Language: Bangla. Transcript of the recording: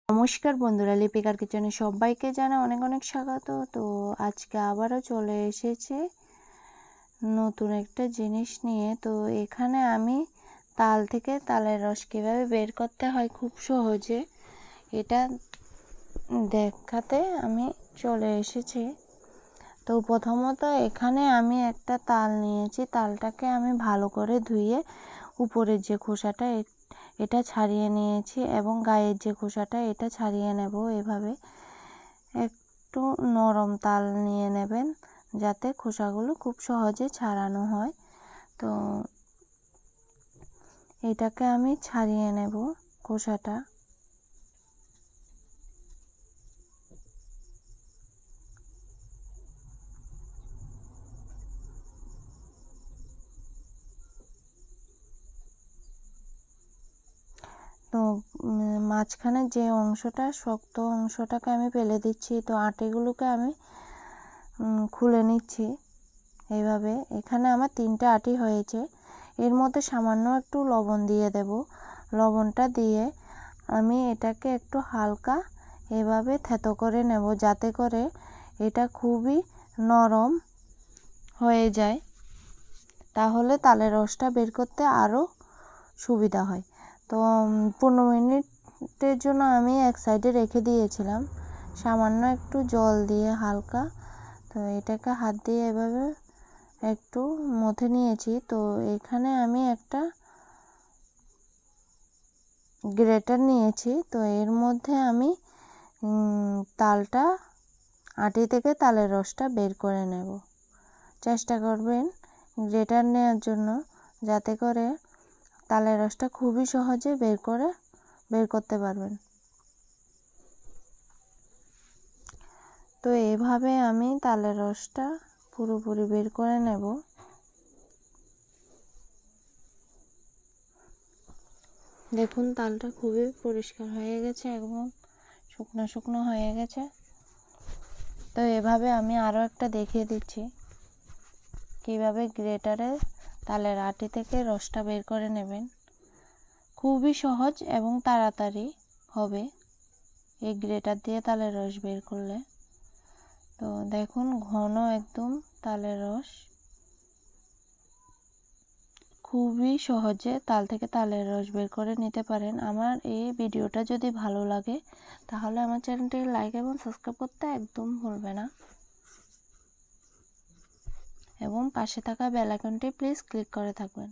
নমস্কার বন্ধুরা, লিপিকার কিচেনে সবাইকে জানাই অনেক অনেক স্বাগত। তো আজকে আবারও চলে এসেছে নতুন একটা জিনিস নিয়ে। তো এখানে আমি তাল থেকে তালের রস কীভাবে বের করতে হয় খুব সহজে এটা দেখাতে আমি চলে এসেছি। তো প্রথমত এখানে আমি একটা তাল নিয়েছি, তালটাকে আমি ভালো করে ধুয়ে উপরের যে খোসাটা এটা ছাড়িয়ে নিয়েছি এবং গায়ের যে খোসাটা এটা ছাড়িয়ে নেব। এভাবে একটু নরম তাল নিয়ে নেবেন যাতে খোসাগুলো খুব সহজে ছাড়ানো হয়। তো এটাকে আমি ছাড়িয়ে নেব খোসাটা। তো মাঝখানের যে অংশটা শক্ত অংশটাকে আমি ফেলে দিচ্ছি। তো আটিগুলোকে আমি খুলে নিচ্ছি এইভাবে। এখানে আমার 3টে আটি হয়েছে। এর মধ্যে সামান্য একটু লবণ দিয়ে দেব। লবণটা দিয়ে আমি এটাকে একটু হালকা এভাবে থেতো করে নেব যাতে করে এটা খুবই নরম হয়ে যায়, তাহলে তালের রসটা বের করতে আরও সুবিধা হয়। তো 15 মিনিটের জন্য আমি এক সাইডে রেখে দিয়েছিলাম সামান্য একটু জল দিয়ে হালকা। তো এটাকে হাত দিয়ে এভাবে একটু মথে নিয়েছি। তো এখানে আমি একটা গ্রেটার নিয়েছি। তো এর মধ্যে আমি তালটা আটি থেকে তালের রসটা বের করে নেব। চেষ্টা করবেন গ্রেটার নেওয়ার জন্য যাতে করে তালের রসটা খুবই সহজে বের করতে পারবেন। তো এভাবে আমি তালের রসটা পুরোপুরি বের করে নেব। দেখুন তালটা খুবই পরিষ্কার হয়ে গেছে, একদম শুকনো শুকনো হয়ে গেছে। তো এভাবে আমি আরও একটা দেখিয়ে দিচ্ছি কিভাবে গ্রেটারে তালের আটি থেকে রসটা বের করে নেবেন। খুবই সহজ এবং তাড়াতাড়ি হবে এই গ্রেটার দিয়ে তালের রস বের করলে। তো দেখুন ঘন একদম তালের রস, খুবই সহজে তাল থেকে তালের রস বের করে নিতে পারেন। আমার এই ভিডিওটা যদি ভালো লাগে তাহলে আমার চ্যানেলটিকে লাইক এবং সাবস্ক্রাইব করতে একদম ভুলবে না এবং পাশে থাকা বেল আইকনটি প্লিজ ক্লিক করে থাকবেন।